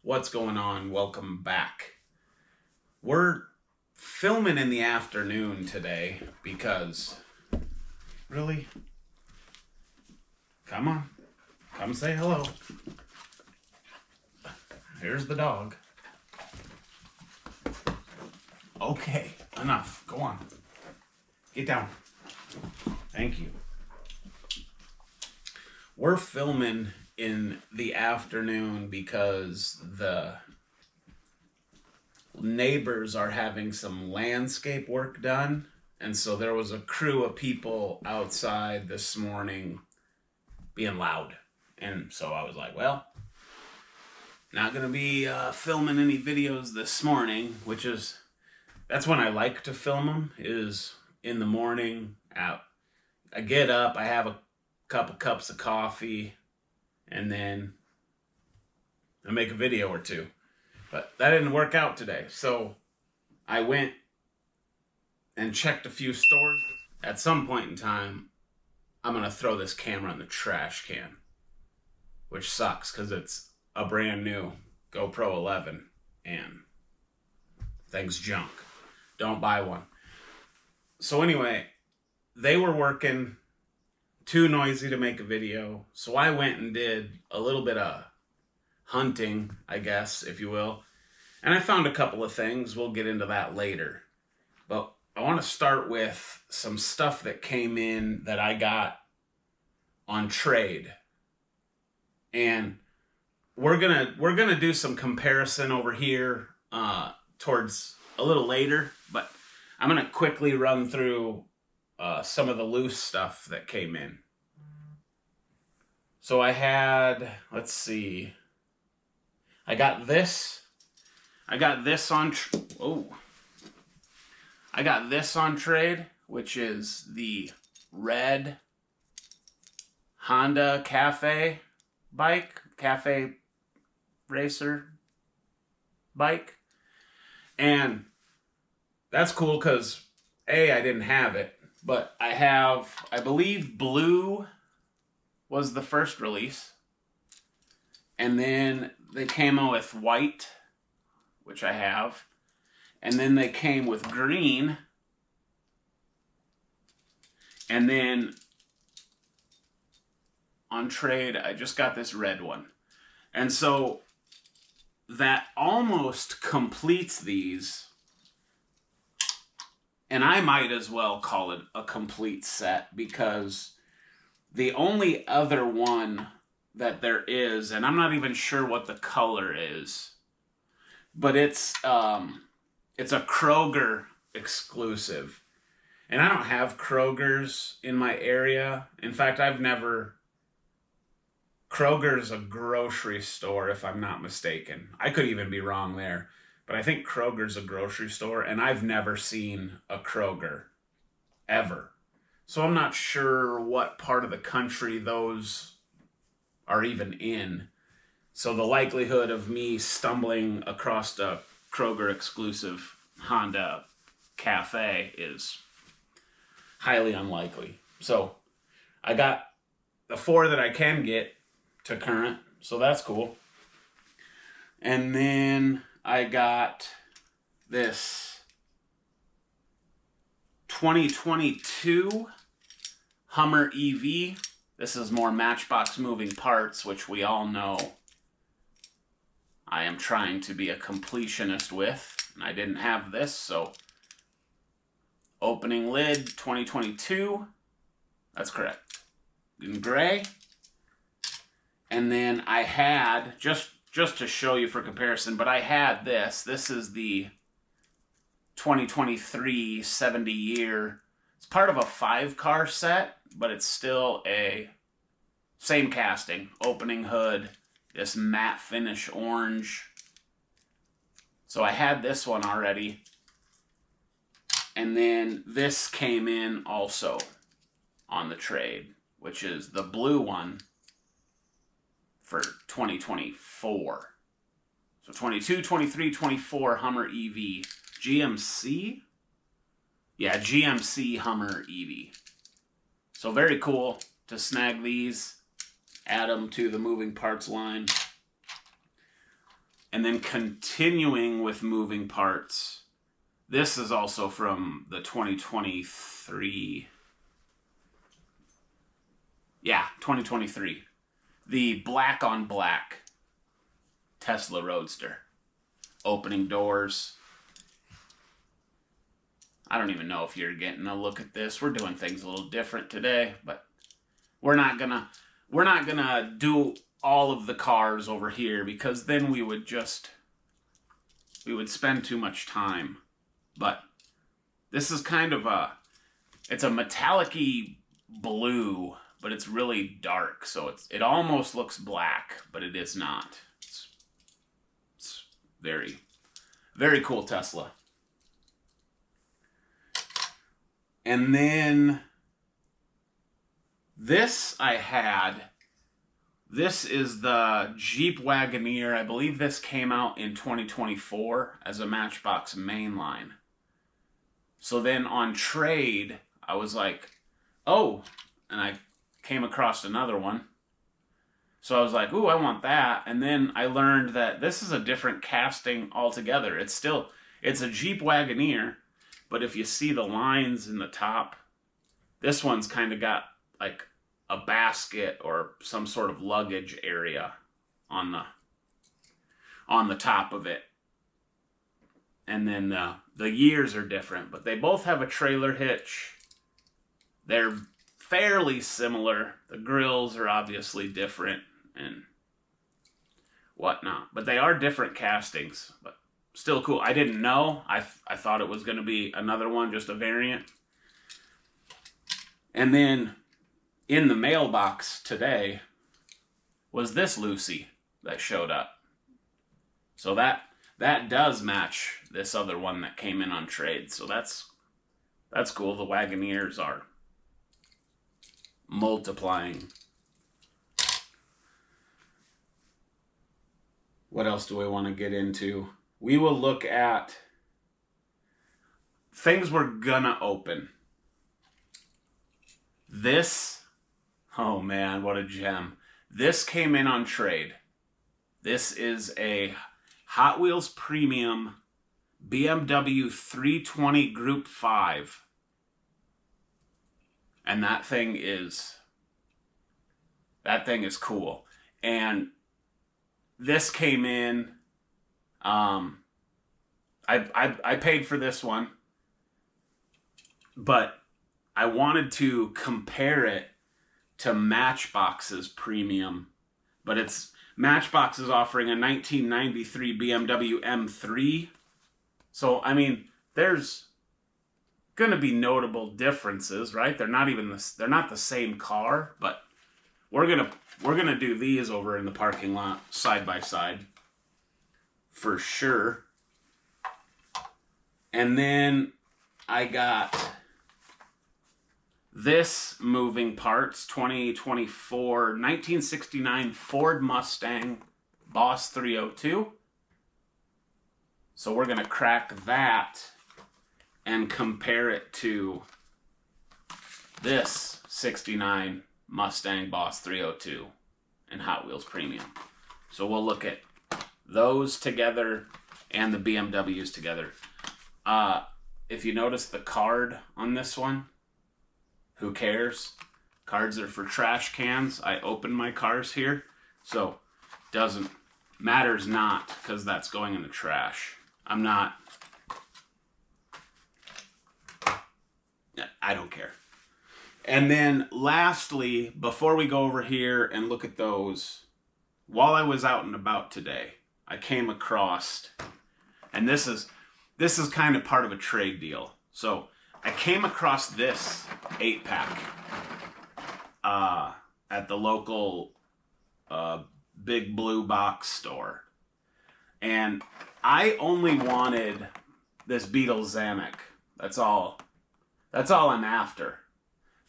What's going on? Welcome back. We're filming in the afternoon today because, really? Come on. Come say hello. Here's the dog. Okay, enough. Go on. Get down. Thank you. We're filming in the afternoon because the neighbors are having some landscape work done. And so there was a crew of people outside this morning being loud. And so I was like, well, not going to be filming any videos this morning, that's when I like to film them, is in the morning. I get up, I have a couple cups of coffee, and then I make a video or two. But that didn't work out today. So I went and checked a few stores. At some point in time, I'm going to throw this camera in the trash can, which sucks because it's a brand new GoPro 11 and thing's junk. Don't buy one. So anyway, they were working, too noisy to make a video. So I went and did a little bit of hunting, I guess, if you will. And I found a couple of things. We'll get into that later. But I want to start with some stuff that came in that I got on trade. And we're gonna do some comparison over here towards a little later, but I'm gonna quickly run through some of the loose stuff that came in. So I had, let's see, I got this on trade, which is the red Honda Cafe racer bike. And that's cool because I didn't have it, but I believe blue was the first release. And then they came out with white, which I have. And then they came with green. And then on trade, I just got this red one. And so that almost completes these. And I might as well call it a complete set because the only other one that there is, and I'm not even sure what the color is, but it's a Kroger exclusive. And I don't have Kroger's in my area. In fact, Kroger's a grocery store, if I'm not mistaken. I could even be wrong there. But I think Kroger's a grocery store, and I've never seen a Kroger, ever. So I'm not sure what part of the country those are even in. So the likelihood of me stumbling across a Kroger exclusive Honda Cafe is highly unlikely. So I got the 4 that I can get to current, so that's cool. And then I got this 2022 Hummer EV. This is more Matchbox moving parts, which we all know I am trying to be a completionist with. And I didn't have this, so opening lid 2022. That's correct. In gray. And then I had, just to show you for comparison, but I had this. This is the 2023 70 year. It's part of a 5-car set, but it's still a same casting. Opening hood, this matte finish orange. So I had this one already. And then this came in also on the trade, which is the blue one for 2024. So 22, 23, 24 Hummer EV. GMC? Yeah, GMC Hummer EV. So very cool to snag these, add them to the moving parts line. And then continuing with moving parts, this is also from the 2023. Yeah, 2023. The black on black Tesla Roadster. Opening doors. I don't even know if you're getting a look at this. We're doing things a little different today, but we're not gonna do all of the cars over here because then we would spend too much time. But this is kind of it's a metallic-y blue, but it's really dark, so it almost looks black, but it is not. It's very, very cool Tesla. And then this I had. This is the Jeep Wagoneer. I believe this came out in 2024 as a Matchbox mainline. So then on trade, I was like, oh, and I came across another one. So I was like, ooh, I want that. And then I learned that this is a different casting altogether. It's a Jeep Wagoneer, but if you see the lines in the top, this one's kind of got like a basket or some sort of luggage area on the top of it. And then the years are different, but they both have a trailer hitch. They're fairly similar. The grills are obviously different and whatnot, but they are different castings, but still cool. I didn't know. I thought it was going to be another one, just a variant. And then in the mailbox today was this Lucy that showed up. So that does match this other one that came in on trade. So that's cool. The Wagoneers are multiplying. What else do we want to get into? We will look at things we're gonna open. This, oh man, what a gem. This came in on trade. This is a Hot Wheels Premium BMW 320 Group 5. And that thing is cool. And this came in, I paid for this one, but I wanted to compare it to Matchbox's Premium, but Matchbox is offering a 1993 BMW M3. So, I mean, there's going to be notable differences, right? They're not the same car, but we're going to do these over in the parking lot side by side for sure. And then I got this moving parts 2024 1969 Ford Mustang Boss 302. So we're going to crack that and compare it to this 69 Mustang Boss 302 and Hot Wheels Premium. So we'll look at those together and the BMWs together. If you notice the card on this one, who cares? Cards are for trash cans. I open my cars here, so matters not, because that's going in the trash. I don't care. And then lastly, before we go over here and look at those, while I was out and about today, I came across, and this is kind of part of a trade deal. So I came across this 8-pack at the local Big Blue Box store. And I only wanted this Beetle Zanuck. That's all I'm after.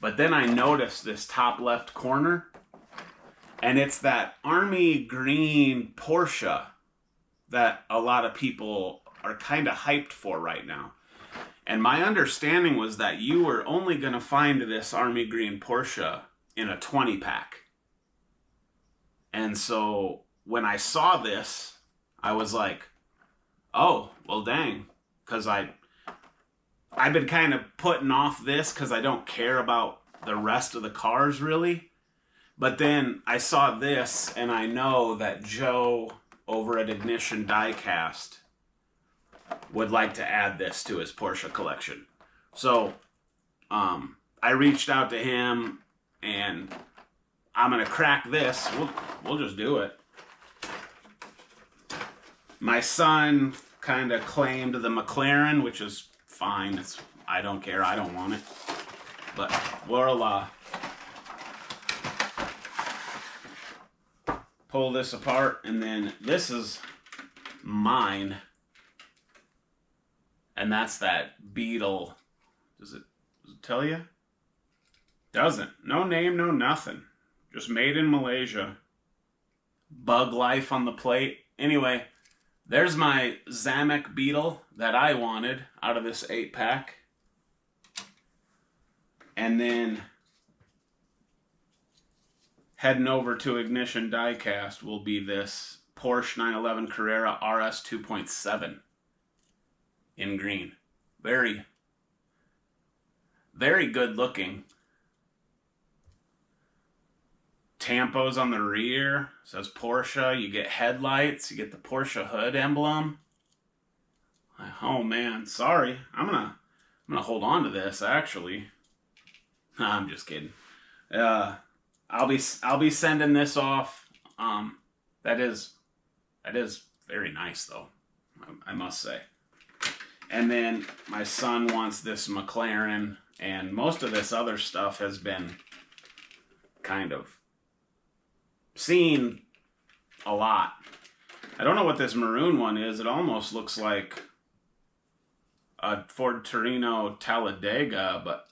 But then I noticed this top left corner, and it's that army green Porsche that a lot of people are kind of hyped for right now. And my understanding was that you were only going to find this army green Porsche in a 20-pack. And so when I saw this, I was like, oh, well, dang. Because I've been kind of putting off this because I don't care about the rest of the cars, really. But then I saw this, and I know that Joe over at Ignition Diecast would like to add this to his Porsche collection. So I reached out to him, and I'm going to crack this. We'll just do it. My son kind of claimed the McLaren, which is fine. I don't care. I don't want it. But we'll pull this apart, and then this is mine. And that's that Beetle. Does it tell you? Doesn't. No name, no nothing. Just made in Malaysia. Bug life on the plate. Anyway, there's my Zamek Beetle that I wanted out of this 8-pack. And then heading over to Ignition Diecast will be this Porsche 911 Carrera RS 2.7 in green. Very, very good looking. Tampos on the rear. Says Porsche. You get headlights. You get the Porsche hood emblem. Oh man, sorry. I'm gonna hold on to this actually. I'm just kidding. I'll be sending this off. That is very nice though, I must say. And then my son wants this McLaren, and most of this other stuff has been kind of seen a lot. I don't know what this maroon one is. It almost looks like a Ford Torino Talladega, but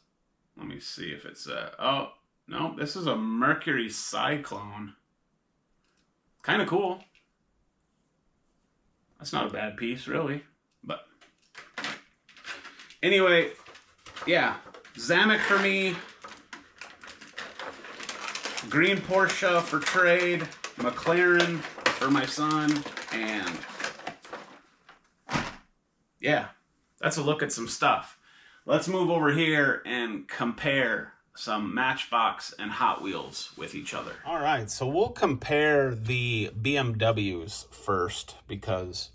let me see if it's oh, no, this is a Mercury Cyclone. Kind of cool. That's not a bad piece, really. But anyway, yeah, Zamek for me. Green Porsche for trade. McLaren for my son. And yeah, that's a look at some stuff. Let's move over here and compare some Matchbox and Hot Wheels with each other. All right, so we'll compare the BMWs first because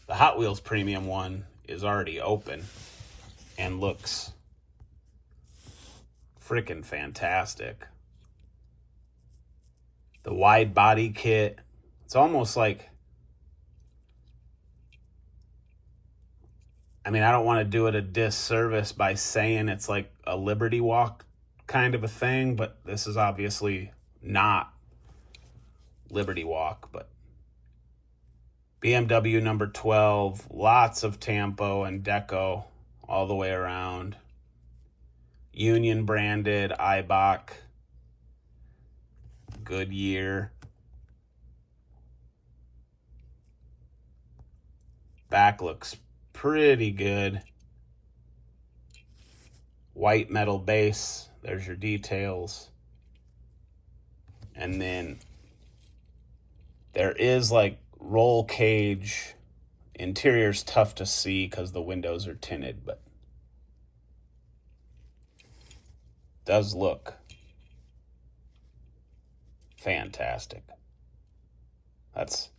the Hot Wheels Premium one is already open and looks freaking fantastic. The wide body kit, it's almost like, I mean, I don't want to do it a disservice by saying it's like a Liberty Walk kind of a thing, but this is obviously not Liberty Walk. But BMW number 12, lots of Tampo and Deco all the way around. Union branded Eibach, Goodyear. Back looks pretty good. White metal base. There's your details. And then there is like roll cage. Interior's tough to see because the windows are tinted, but does look fantastic. That's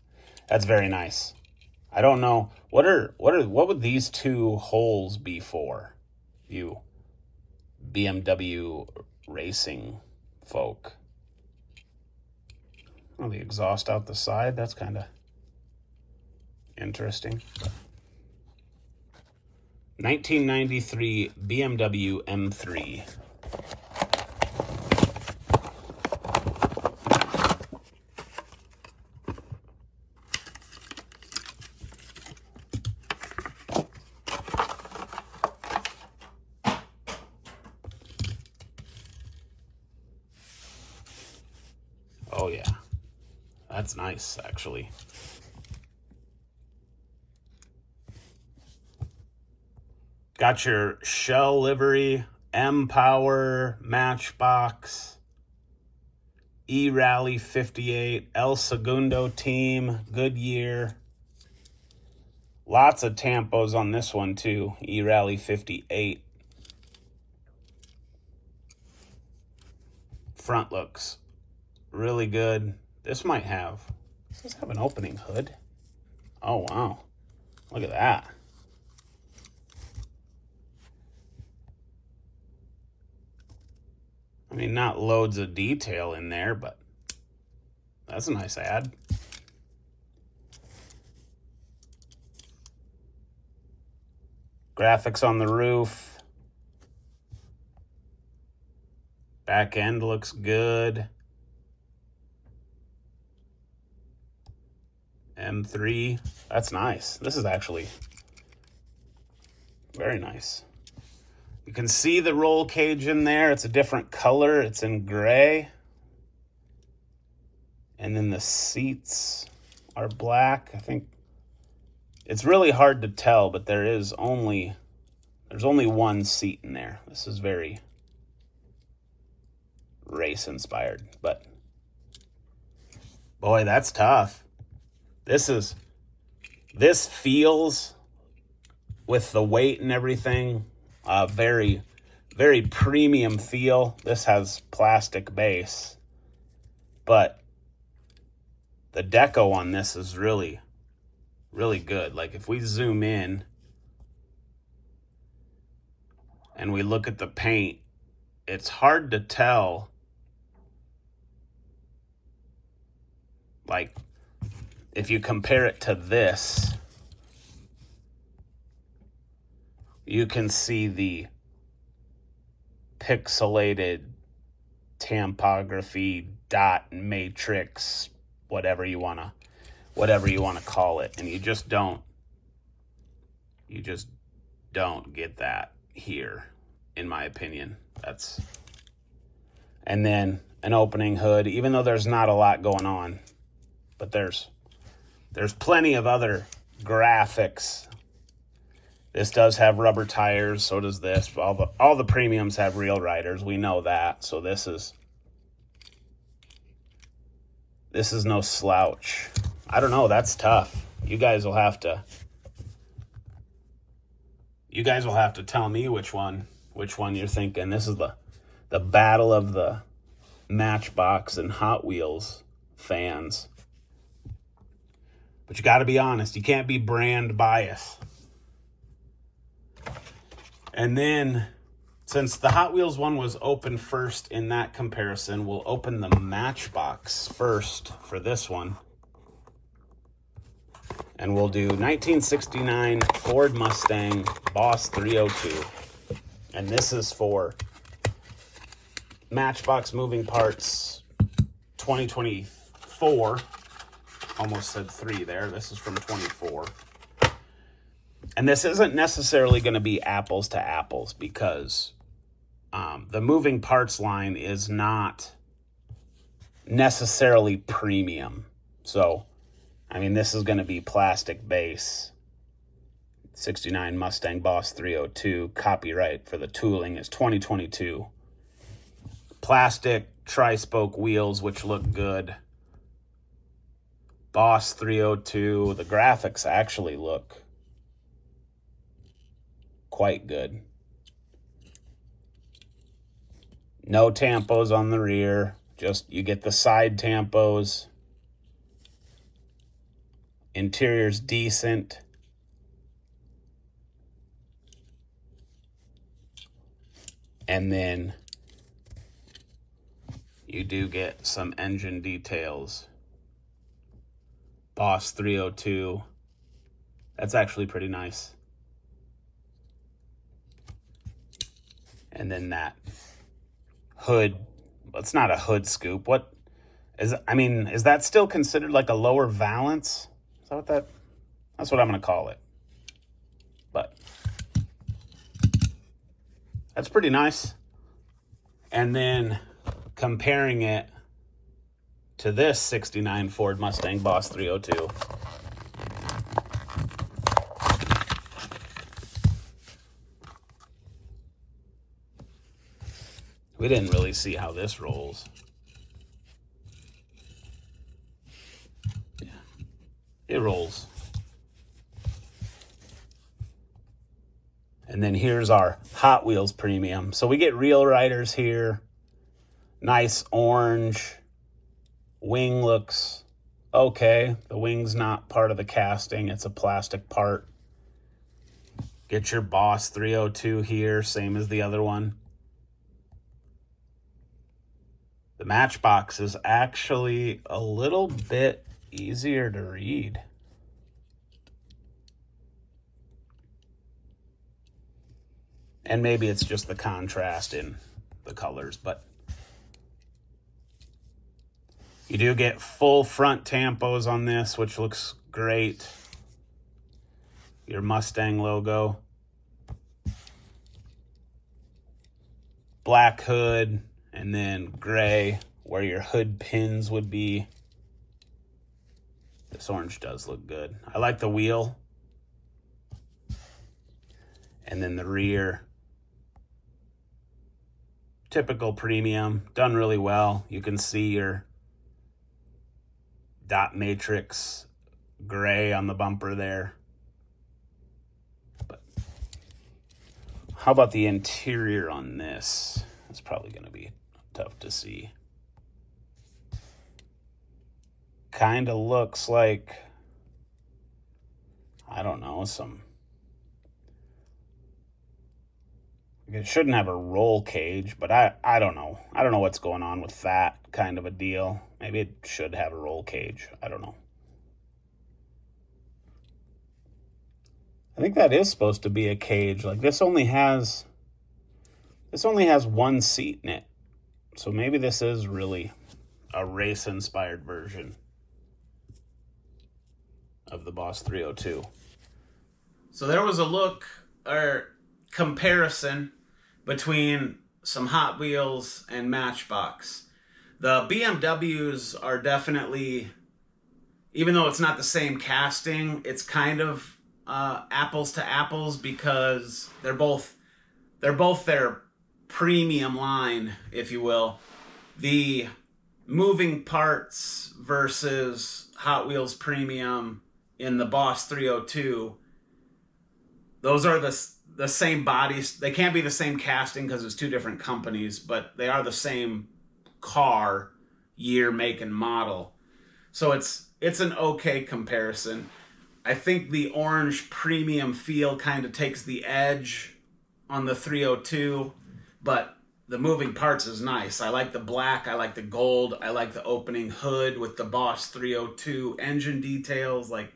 very nice. I don't know what would these two holes be for, you BMW racing folk? Oh, the exhaust out the side, that's kind of interesting. 1993 BMW M3. Oh yeah, that's nice actually. Got your shell livery, M-Power, Matchbox, E-Rally 58, El Segundo team, Goodyear. Lots of tampos on this one too. E-Rally 58. Front looks really good. Does this have an opening hood? Oh, wow. Look at that. I mean, not loads of detail in there, but that's a nice ad. Graphics on the roof. Back end looks good. M3. That's nice. This is actually very nice. You can see the roll cage in there. It's a different color. It's in gray. And then the seats are black. I think it's really hard to tell, but there's only one seat in there. This is very race inspired, but boy, that's tough. This feels, with the weight and everything, very, very premium feel. This has plastic base, but the deco on this is really, really good. Like if we zoom in and we look at the paint, it's hard to tell. Like if you compare it to this, you can see the pixelated tampography, dot matrix, whatever you want to call it, and you just don't get that here, in my opinion. And then an opening hood, even though there's not a lot going on, but there's plenty of other graphics. This does have rubber tires, so does this. All the premiums have real riders. We know that. So this is no slouch. I don't know, that's tough. You guys will have to tell me which one you're thinking. This is the battle of the Matchbox and Hot Wheels fans. But you got to be honest. You can't be brand biased. And then, since the Hot Wheels one was open first in that comparison, we'll open the Matchbox first for this one. And we'll do 1969 Ford Mustang Boss 302. And this is for Matchbox Moving Parts 2024. Almost said 3 there. This is from 24. And this isn't necessarily going to be apples to apples because the moving parts line is not necessarily premium. So, I mean, this is going to be plastic base. 69 Mustang Boss 302. Copyright for the tooling is 2022. Plastic tri-spoke wheels, which look good. Boss 302. The graphics actually look quite good. No tampos on the rear. Just you get the side tampos. Interior's decent. And then you do get some engine details. Boss 302. That's actually pretty nice. And then that hood, it's not a hood scoop. Is that still considered like a lower valance? Is that what that's what I'm going to call it. But that's pretty nice. And then comparing it to this 69 Ford Mustang Boss 302. We didn't really see how this rolls. Yeah, it rolls. And then here's our Hot Wheels Premium. So we get real riders here. Nice orange. Wing looks okay. The wing's not part of the casting. It's a plastic part. Get your Boss 302 here, same as the other one. The Matchbox is actually a little bit easier to read. And maybe it's just the contrast in the colors, but you do get full front tampos on this, which looks great. Your Mustang logo. Black hood, and then gray where your hood pins would be. This orange does look good. I like the wheel. And then the rear. Typical premium, done really well. You can see your dot matrix gray on the bumper there. But how about the interior on this? It's probably going to be tough to see. Kind of looks like, I don't know, it shouldn't have a roll cage, but I don't know. I don't know what's going on with that kind of a deal. Maybe it should have a roll cage. I don't know. I think that is supposed to be a cage. Like this only has one seat in it. So maybe this is really a race-inspired version of the Boss 302. So there was a look or comparison between some Hot Wheels and Matchbox. The BMWs are definitely, even though it's not the same casting, it's kind of apples to apples because they're both their premium line, if you will. The moving parts versus Hot Wheels Premium in the Boss 302, those are the same bodies. They can't be the same casting because it's two different companies, but they are the same car, year, make, and model. So it's an okay comparison. I think the orange premium feel kind of takes the edge on the 302, but the moving parts is nice. I like the black, I like the gold, I like the opening hood with the Boss 302 engine details. Like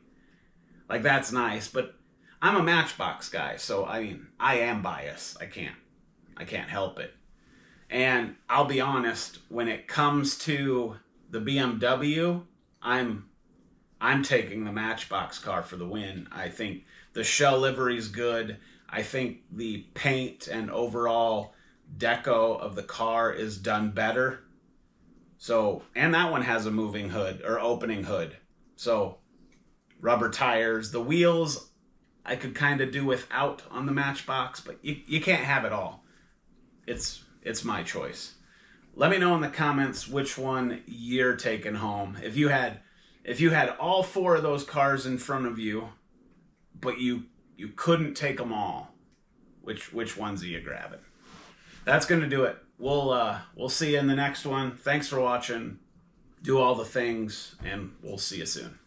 that's nice, but I'm a Matchbox guy, so I mean, I am biased. I can't help it. And I'll be honest, when it comes to the BMW, I'm taking the Matchbox car for the win. I think the shell livery is good. I think the paint and overall deco of the car is done better. So, and that one has a moving hood or opening hood. So, rubber tires, the wheels I could kind of do without on the Matchbox, but you can't have it all. It's my choice. Let me know in the comments which one you're taking home. If you had all four of those cars in front of you, but you couldn't take them all, which ones are you grabbing? That's going to do it. We'll see you in the next one. Thanks for watching. Do all the things, and we'll see you soon.